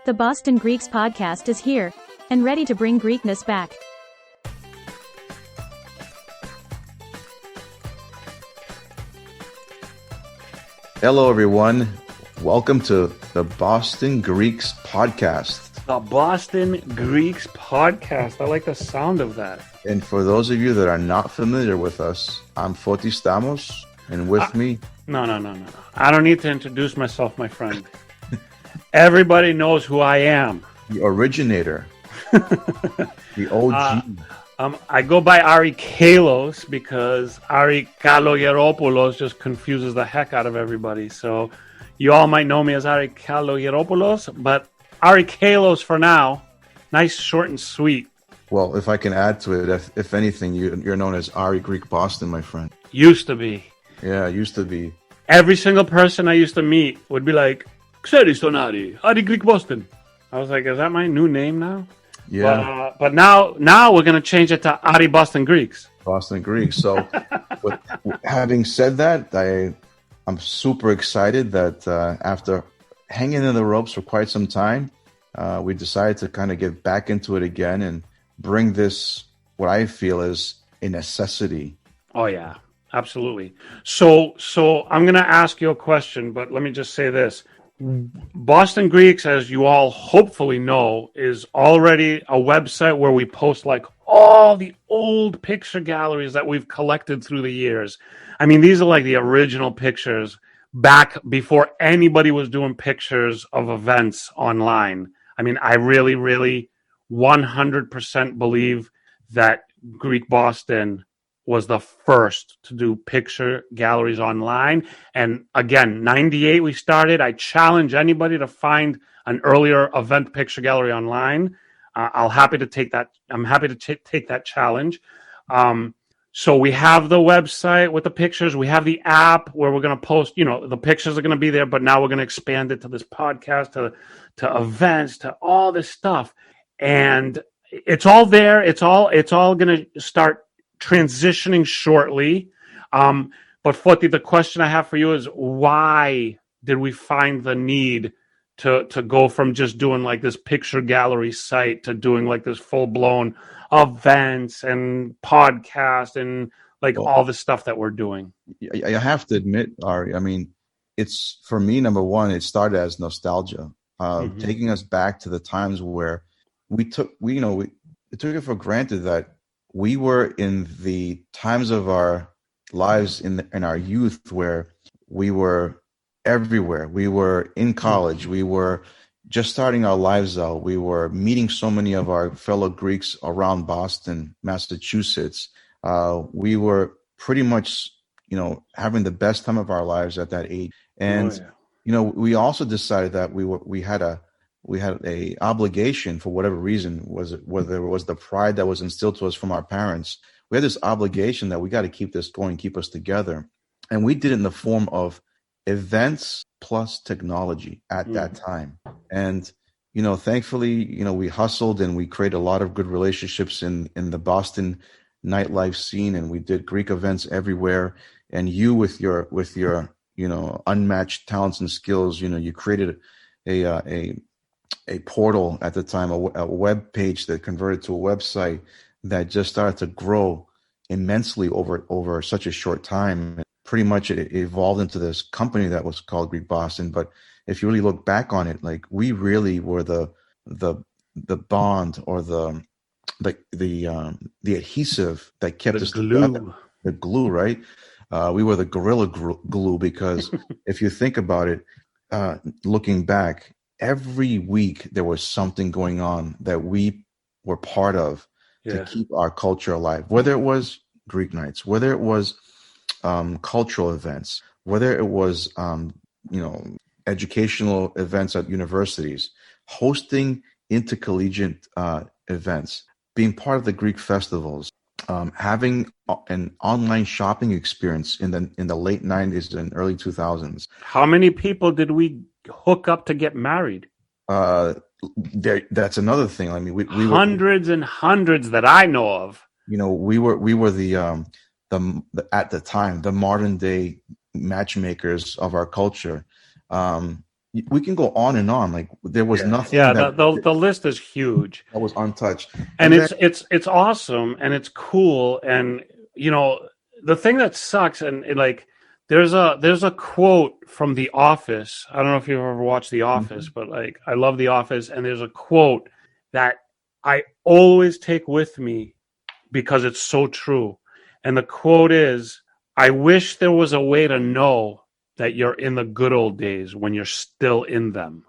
The Boston Greeks podcast is here and ready to bring Greekness back. Hello, everyone. Welcome to the Boston Greeks podcast. The Boston Greeks podcast. I like the sound of that. And for those of you that are not familiar with us, I'm Fotis Stamos, and with me... No. I don't need to introduce myself, my friend. Everybody knows who I am. The originator. The OG. I go by Ari Kalos because Ari Kalogeropoulos just confuses the heck out of everybody. So you all might know me as Ari Kalogeropoulos, but Ari Kalos for now. Nice, short, and sweet. Well, if I can add to it, if anything, you're known as Ari Greek Boston, my friend. Used to be. Yeah, used to be. Every single person I used to meet would be like, Xeris ton Ari Greek Boston. I was like, is that my new name now? Yeah. But now we're going to change it to Ari Boston Greeks. Boston Greeks. So having said that, I'm super excited that after hanging in the ropes for quite some time, we decided to kind of get back into it again and bring this, what I feel is a necessity. Oh, yeah, absolutely. So I'm going to ask you a question, but let me just say this. Boston Greeks, as you all hopefully know, is already a website where we post like all the old picture galleries that we've collected through the years. I mean, these are like the original pictures back before anybody was doing pictures of events online. I mean, I really, really 100% believe that Greek Boston was the first to do picture galleries online. And again, 98 we started. I challenge anybody to find an earlier event picture gallery online. I'm happy to take that challenge. So we have the website with the pictures. We have the app where we're going to post, the pictures are going to be there, but now we're going to expand it to this podcast, to events, to all this stuff. And it's all there. It's all going to start transitioning shortly. But Foti, the question I have for you is, why did we find the need to go from just doing like this picture gallery site to doing like this full-blown events and podcast and like all the stuff that we're doing? I have to admit, Ari, I mean, it's, for me, number one, it started as nostalgia, taking us back to the times where we took it for granted that we were in the times of our lives in our youth where we were everywhere. We were in college. We were just starting our lives out. We were meeting so many of our fellow Greeks around Boston, Massachusetts. We were pretty much, having the best time of our lives at that age. And, we also decided that we had a obligation, for whatever reason, whether it was the pride that was instilled to us from our parents. We had this obligation that we got to keep this going, keep us together. And we did it in the form of events plus technology at that time. And, thankfully, we hustled and we created a lot of good relationships in the Boston nightlife scene. And we did Greek events everywhere. And you with your unmatched talents and skills, you created a portal at the time, a web page that converted to a website that just started to grow immensely over such a short time. And pretty much it evolved into this company that was called Greek Boston. But if you really look back on it, like, we really were the bond or the adhesive that kept us glue. The glue, right? We were the gorilla glue because if you think about it, looking back, every week there was something going on that we were part of to keep our culture alive, whether it was Greek nights, whether it was cultural events, whether it was educational events at universities, hosting intercollegiate events, being part of the Greek festivals, having an online shopping experience in the late 90s and early 2000s. How many people did we hook up to get married? That's another thing. I mean, we hundreds and hundreds that I know of. We were the at the time the modern day matchmakers of our culture. we can go on and on. Like there was nothing the list is huge that was untouched. and it's awesome and it's cool. And the thing that sucks, and like there's a quote from The Office. I don't know if you've ever watched The Office, but like I love The Office, and there's a quote that I always take with me because it's so true. And the quote is, I wish there was a way to know that you're in the good old days when you're still in them.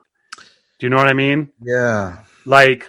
Do you know what I mean? Yeah. Like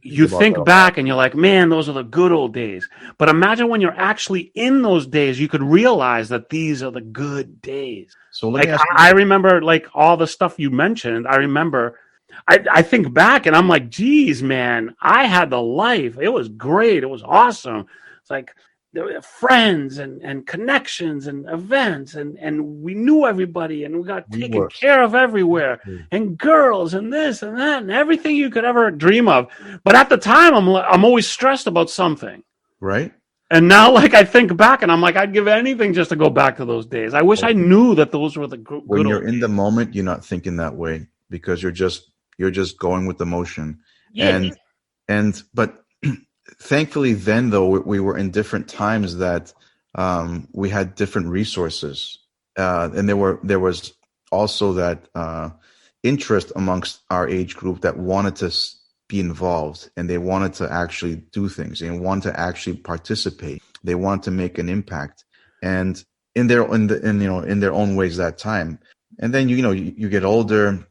you think back and you're like, man, those are the good old days. But imagine when you're actually in those days, you could realize that these are the good days. So like I remember like all the stuff you mentioned. I remember, I think back and I'm like, geez, man, I had the life. It was great. It was awesome. It's like there were friends and connections and events and we knew everybody and we got taken care of everywhere and girls and this and that and everything you could ever dream of. But at the time, I'm always stressed about something. Right. And now, like, I think back and I'm like, I'd give anything just to go back to those days. I wish I knew that those were the good when you're old in days. the moment, you're not thinking that way because you're just going with the motion. Yeah. But thankfully then though we were in different times that we had different resources and there was also that interest amongst our age group that wanted to be involved and they wanted to actually do things and wanted to actually participate. They wanted to make an impact and in their own ways that time. And then you get older,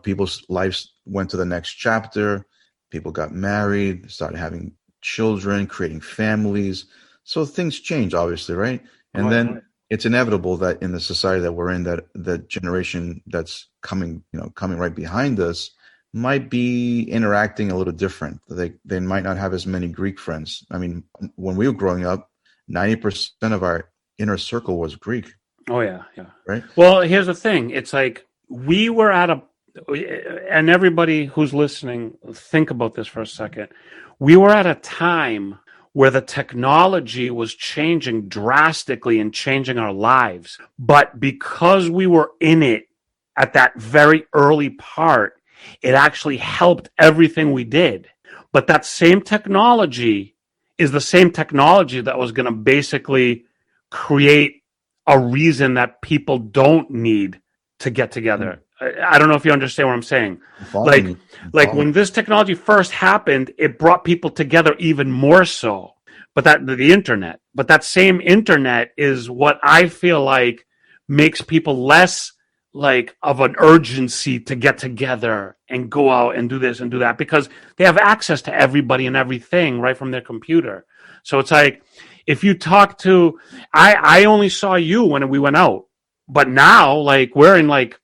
people's lives went to the next chapter. People got married, started having children, creating families. So things change, obviously, right? And then it's inevitable that in the society that we're in, that the generation that's coming right behind us might be interacting a little different. They might not have as many Greek friends. I mean, when we were growing up, 90% of our inner circle was Greek. Oh, yeah. Right? Well, here's the thing. It's like we were and everybody who's listening, think about this for a second. We were at a time where the technology was changing drastically and changing our lives. But because we were in it at that very early part, it actually helped everything we did. But that same technology is the same technology that was going to basically create a reason that people don't need to get together. I don't know if you understand what I'm saying. Like when this technology first happened, it brought people together even more so. But the internet, but that same internet is what I feel like makes people less like of an urgency to get together and go out and do this and do that because they have access to everybody and everything right from their computer. So it's like if you talk to, I only saw you when we went out, but now like we're in like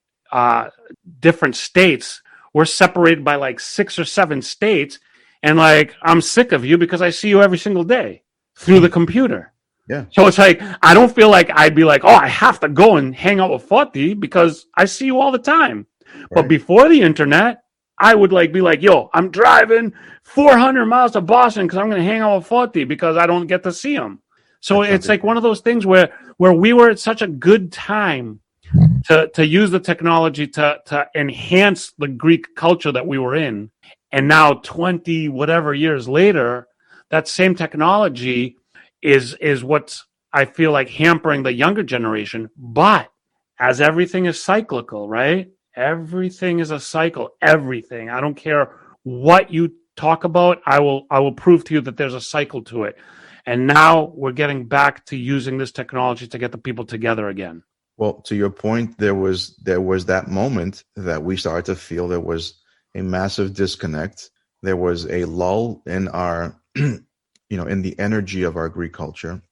different states. We're separated by like 6 or 7 states. And like, I'm sick of you because I see you every single day through the computer. Yeah. So it's like, I don't feel like I'd be like, oh, I have to go and hang out with Forty because I see you all the time. Right. But before the internet, I would like be like, yo, I'm driving 400 miles to Boston because I'm going to hang out with Forty because I don't get to see him. So it's like one of those things where we were at such a good time to use the technology to enhance the Greek culture that we were in. And now 20 whatever years later, that same technology is what's, I feel like, hampering the younger generation. But as everything is cyclical, right? Everything is a cycle. Everything. I don't care what you talk about. I will prove to you that there's a cycle to it. And now we're getting back to using this technology to get the people together again. Well, to your point, there was that moment that we started to feel there was a massive disconnect. There was a lull in our, in the energy of our Greek culture.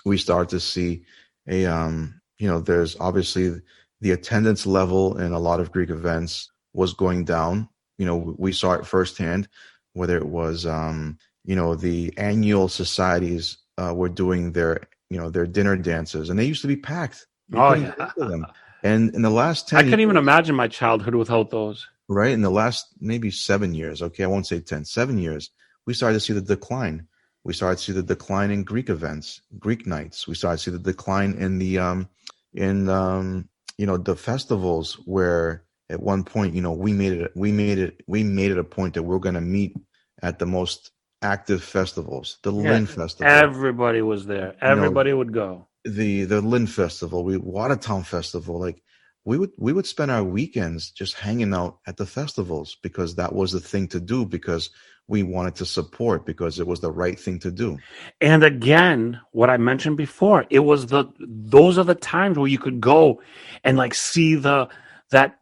We started to see there's obviously the attendance level in a lot of Greek events was going down. We saw it firsthand, whether it was, the annual societies were doing their dinner dances, and they used to be packed. Oh, yeah. Them. And in the last 10 I can't even imagine my childhood without those. Right. In the last maybe 7 years, okay, I won't say 10, 7 years, we started to see the decline. We started to see the decline in Greek events, Greek nights. We started to see the decline in the, the festivals where at one point, we made it a point that we're going to meet at the most active festivals, the Lynn Festival. Everybody was there. Everybody would go. The Lynn Festival, Watertown Festival. Like we would spend our weekends just hanging out at the festivals because that was the thing to do, because we wanted to support, because it was the right thing to do. And again, what I mentioned before, it was those are the times where you could go and like see that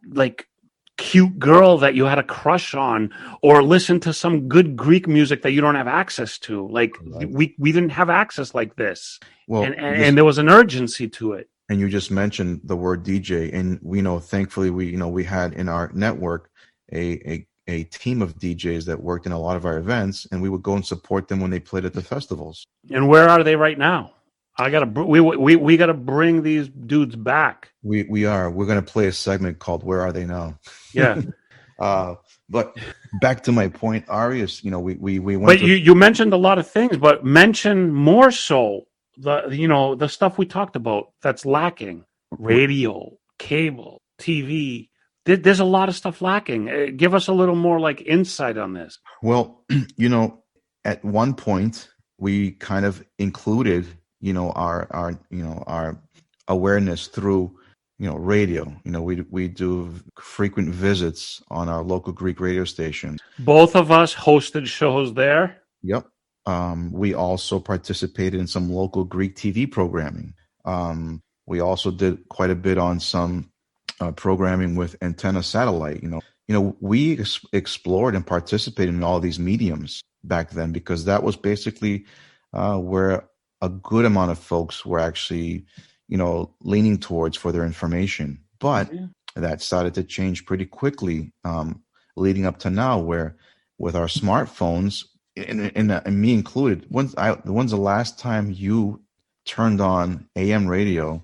like cute girl that you had a crush on, or listen to some good Greek music that you don't have access to. Like we didn't have access like this. Well, and there was an urgency to it. And you just mentioned the word DJ, and thankfully we had in our network a team of DJs that worked in a lot of our events, and we would go and support them when they played at the festivals. And where are they right now? We gotta bring these dudes back. We're gonna play a segment called "Where Are They Now?" Yeah. But back to my point, Ari, is we went. But you mentioned a lot of things, but mention more so the stuff we talked about that's lacking: radio, cable, TV. There's a lot of stuff lacking. Give us a little more like insight on this. Well, at one point we kind of included our awareness through radio. We do frequent visits on our local Greek radio station. Both of us hosted shows there. Yep. We also participated in some local Greek TV programming. We also did quite a bit on some programming with Antenna Satellite. We explored and participated in all these mediums back then, because that was basically where a good amount of folks were actually, leaning towards for their information. But that started to change pretty quickly, leading up to now, where with our smartphones, and me included, when's the last time you turned on AM radio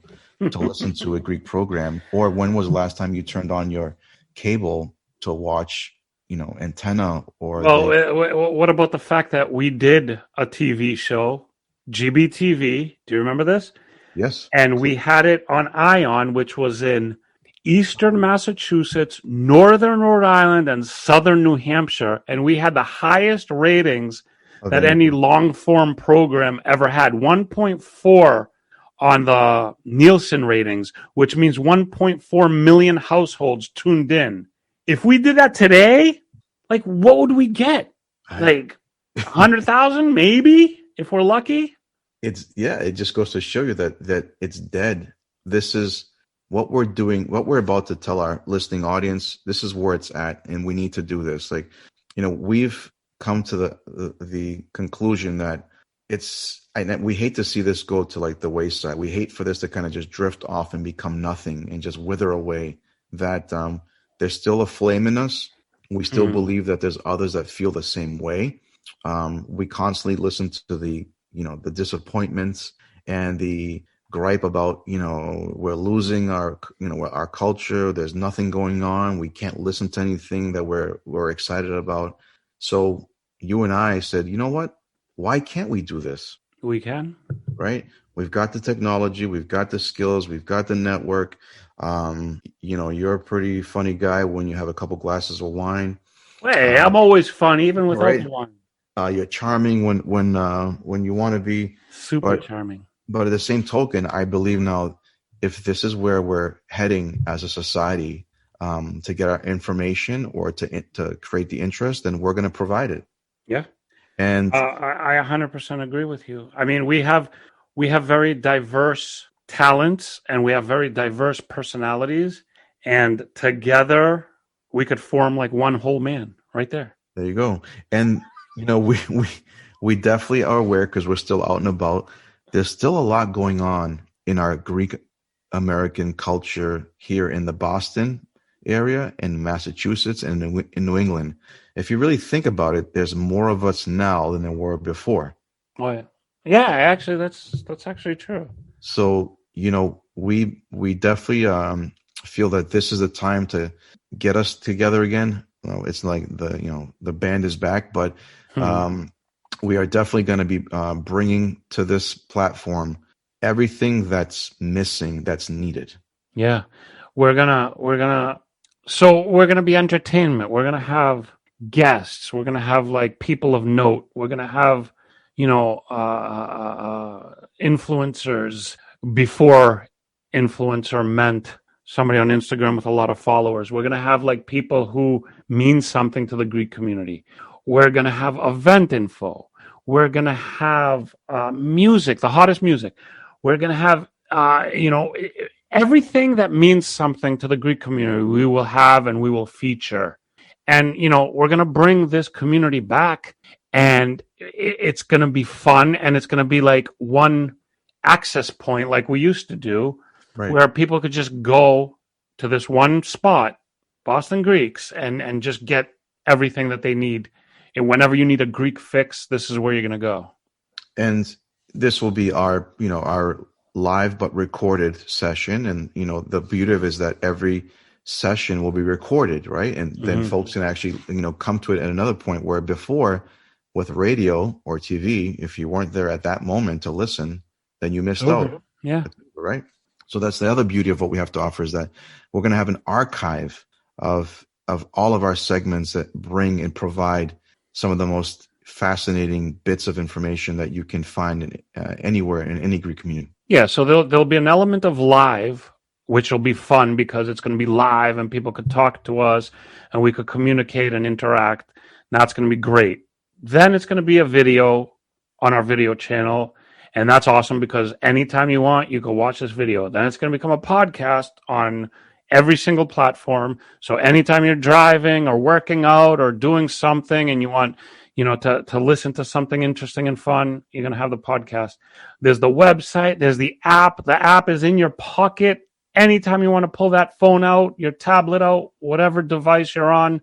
to listen to a Greek program? Or when was the last time you turned on your cable to watch, Antenna? Or what about the fact that we did a TV show, GBTV? Do you remember this? Yes. And we had it on ION, which was in eastern Massachusetts, northern Rhode Island, and southern New Hampshire. And we had the highest ratings that any long-form program ever had. 1.4 on the Nielsen ratings, which means 1.4 million households tuned in. If we did that today, like, what would we get? Like 100,000, maybe, if we're lucky. It just goes to show you that it's dead. This is what we're doing, what we're about to tell our listening audience. This is where it's at, and we need to do this. Like, we've come to the conclusion that we hate to see this go to like the wayside. We hate for this to kind of just drift off and become nothing and just wither away. That there's still a flame in us. We still believe that there's others that feel the same way. We constantly listen to the disappointments and the gripe about, we're losing our culture. There's nothing going on. We can't listen to anything that we're excited about. So you and I said, you know what? Why can't we do this? We can. Right? We've got the technology. We've got the skills. We've got the network. You're a pretty funny guy when you have a couple glasses of wine. Hey, I'm always fun, even without the wine. You're charming when you want to be. Super charming. But at the same token, I believe now, if this is where we're heading as a society, to get our information or to create the interest, then we're going to provide it. Yeah. And I 100% agree with you. I mean, we have very diverse talents and we have very diverse personalities, and together we could form like one whole man right there. There you go. And we definitely are aware, because we're still out and about. There's still a lot going on in our Greek American culture here in the Boston area, in Massachusetts, and in New England. If you really think about it, there's more of us now than there were before. Oh, yeah. Actually, that's actually true. So, we definitely feel that this is the time to get us together again. It's like the band is back, but we are definitely going to be bringing to this platform everything that's missing, that's needed. Yeah, we're gonna So we're going to be entertainment. We're going to have guests. We're going to have like people of note. We're going to have, influencers before influencer meant somebody on Instagram with a lot of followers. We're going to have like people who mean something to the Greek community. We're going to have event info. We're going to have music, the hottest music. We're going to have, everything that means something to the Greek community, we will have and we will feature. And, we're going to bring this community back, and it's going to be fun, and it's going to be like one access point like we used to do, Right. where people could just go to this one spot, Boston Greeks, and just get everything that they need. And whenever you need a Greek fix, this is where you're going to go. And this will be our live but recorded session. And, the beauty of it is that every session will be recorded, right? And then folks can actually, come to it at another point, where before with radio or TV, if you weren't there at that moment to listen, then you missed out. Yeah. Right. So that's the other beauty of what we have to offer, is that we're going to have an archive of all of our segments that bring and provide some of the most fascinating bits of information that you can find anywhere in any Greek community. Yeah, so there'll be an element of live, which will be fun because it's going to be live and people could talk to us and we could communicate and interact. That's going to be great. Then it's going to be a video on our video channel, and that's awesome because anytime you want, you can watch this video. Then it's going to become a podcast on every single platform. So anytime you're driving or working out or doing something and you want, to listen to something interesting and fun, you're going to have the podcast. There's the website. There's the app. The app is in your pocket. Anytime you want to pull that phone out, your tablet out, whatever device you're on,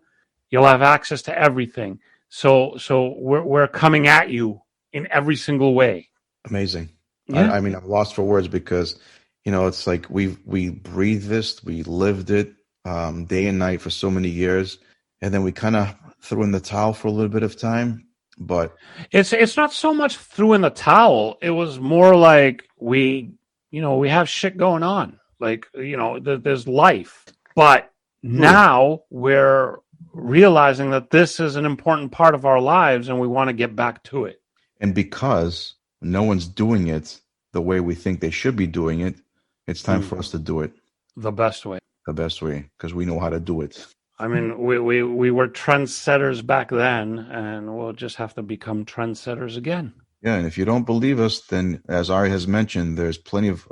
you'll have access to everything. So we're coming at you in every single way. Amazing. Yeah. I'm lost for words because, it's like we breathed this, we lived it day and night for so many years, and then we kind of threw in the towel for a little bit of time. But it's not so much threw in the towel. It was more like we have shit going on. Like, there's life. But now we're realizing that this is an important part of our lives and we want to get back to it. And because no one's doing it the way we think they should be doing it, it's time for us to do it the best way. The best way, because we know how to do it. I mean, we were trendsetters back then, and we'll just have to become trendsetters again. Yeah, and if you don't believe us, then as Ari has mentioned, there's plenty of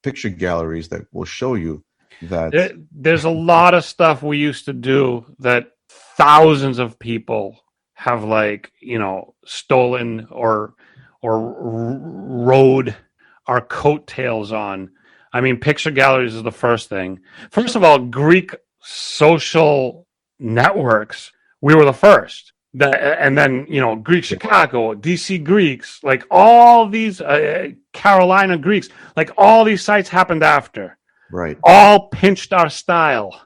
picture galleries that will show you that. There's a lot of stuff we used to do that thousands of people have, stolen or rode our coattails on. I mean, picture galleries is the first thing. First of all, Greek social networks, we were the first. And then, Greek Chicago, DC Greeks, like all these Carolina Greeks, like all these sites happened after. Right. All pinched our style.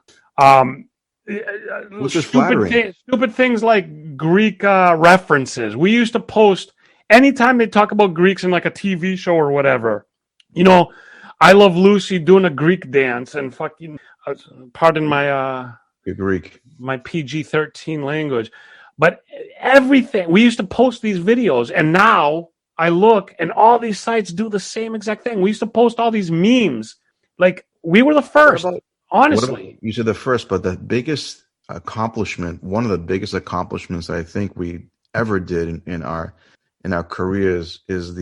Which is flattering. Stupid things like Greek references. We used to post anytime they talk about Greeks in like a TV show or whatever. I Love Lucy doing a Greek dance and fucking, pardon my Greek, my PG-13 language, but everything we used to post these videos, and now I look and all these sites do the same exact thing. We used to post all these memes, like we were the first. Honestly, you said the first, but the biggest accomplishment, one of the biggest accomplishments I think we ever did in our careers is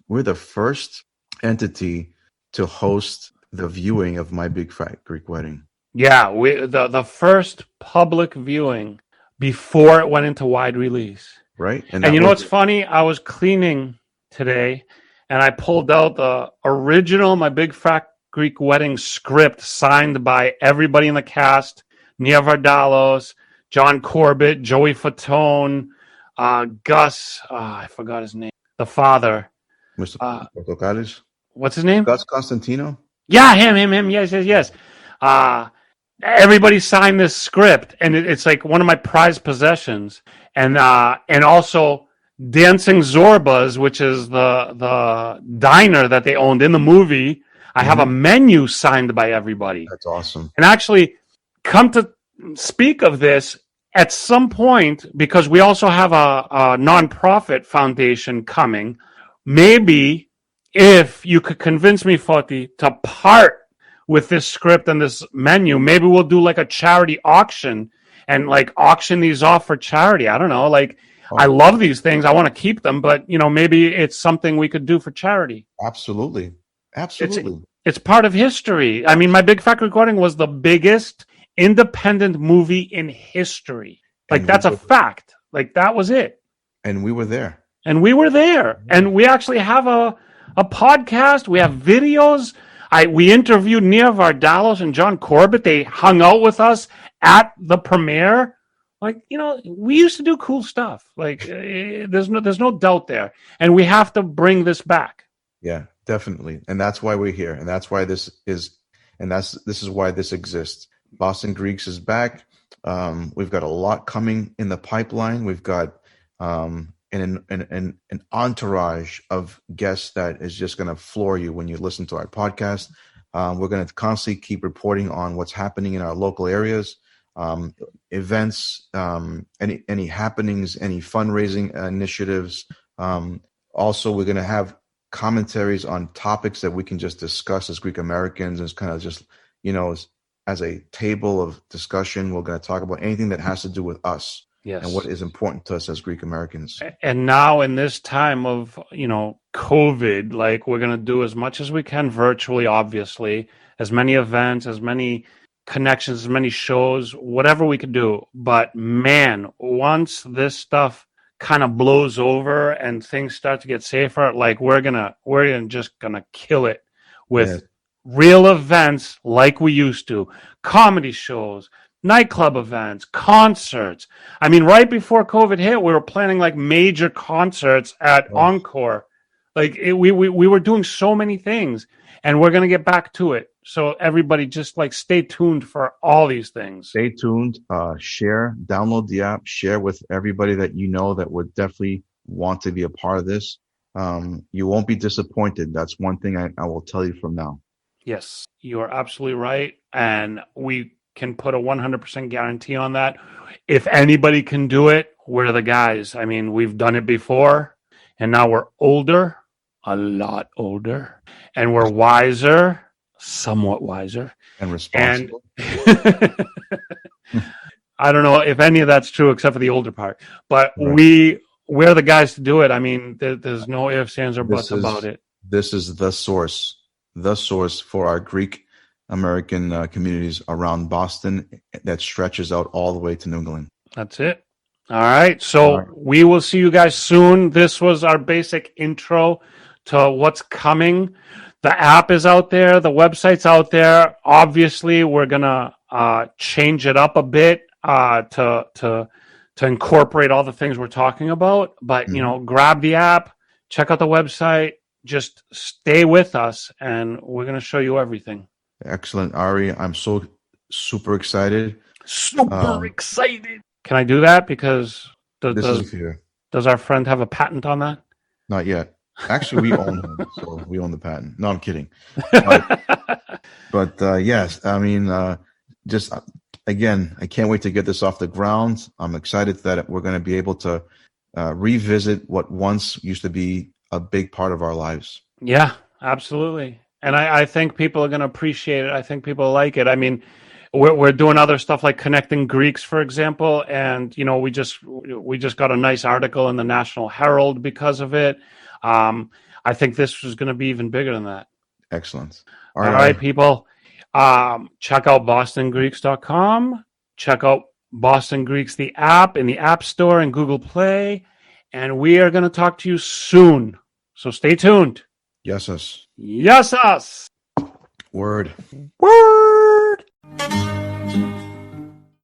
we're the first entity to host the viewing of My Big Fat Greek Wedding. Yeah, the first public viewing before it went into wide release. Right. And you know what's funny? I was cleaning today and I pulled out the original My Big Fat Greek Wedding script signed by everybody in the cast: Nia Vardalos, John Corbett, Joey Fatone, Gus, I forgot his name, the father. Mr. Portocales. What's his name? Gus Constantino? Yeah, him. Yes. Everybody signed this script, and it's like one of my prized possessions. And also Dancing Zorbas, which is the diner that they owned in the movie. I have a menu signed by everybody. That's awesome. And actually, come to speak of this, at some point, because we also have a nonprofit foundation coming, maybe if you could convince me, Foti, to part with this script and this menu, maybe we'll do like a charity auction and like auction these off for charity. I don't know. Like, I love these things. I want to keep them, but maybe it's something we could do for charity. Absolutely. It's part of history. I mean, My Big Fat Greek Wedding was the biggest independent movie in history. Like, that's a fact. Like, that was it. And we were there. And we actually have a podcast. We have videos. We interviewed Nia Vardalos and John Corbett. They hung out with us at the premiere. Like, we used to do cool stuff. Like, there's no doubt there. And we have to bring this back. Yeah, definitely. And that's why we're here. And that's why this is why this exists. Boston Greeks is back. We've got a lot coming in the pipeline. We've got an entourage of guests that is just going to floor you when you listen to our podcast. We're going to constantly keep reporting on what's happening in our local areas, events, any happenings, any fundraising initiatives. Also, we're going to have commentaries on topics that we can just discuss as Greek Americans. It's kind of just, as a table of discussion. We're going to talk about anything that has to do with us. Yes. And what is important to us as Greek Americans. And now in this time of, COVID, like, we're going to do as much as we can virtually, obviously, as many events, as many connections, as many shows, whatever we could do. But man, once this stuff kind of blows over and things start to get safer, like, we're just gonna kill it with real events like we used to, comedy shows, nightclub events, concerts. I mean, right before COVID hit, we were planning like major concerts at Encore. Like, we were doing so many things, and we're going to get back to it. So everybody just like stay tuned for all these things. Stay tuned, share, download the app, share with everybody that that would definitely want to be a part of this. You won't be disappointed. That's one thing I will tell you from now. Yes, you are absolutely right. And we can put a 100% guarantee on that. If anybody can do it, we're the guys. I mean, we've done it before, and now we're older, a lot older, and we're wiser, somewhat wiser. And responsible. And I don't know if any of that's true except for the older part. But we're the guys to do it. I mean, there's no ifs, ands, or buts about it. This is the source for our Greek American communities around Boston that stretches out all the way to New England. That's it. All right. So we will see you guys soon. This was our basic intro to what's coming. The app is out there. The website's out there. Obviously, we're going to change it up a bit to incorporate all the things we're talking about. But, grab the app, check out the website. Just stay with us, and we're going to show you everything. Excellent, Ari. I'm so super excited. Super excited. Can I do that? Because does our friend have a patent on that? Not yet. Actually, we own him, so we own the patent. No, I'm kidding. But yes, I mean, just again, I can't wait to get this off the ground. I'm excited that we're going to be able to revisit what once used to be a big part of our lives. Yeah, absolutely. And I think people are going to appreciate it. I think people like it. I mean, we're doing other stuff like Connecting Greeks, for example. And, we just got a nice article in the National Herald because of it. I think this was going to be even bigger than that. Excellent. All right, people. Check out bostongreeks.com. Check out Boston Greeks, the app, in the App Store and Google Play. And we are going to talk to you soon. So stay tuned. Yes, us. Yes, us. Word. Word.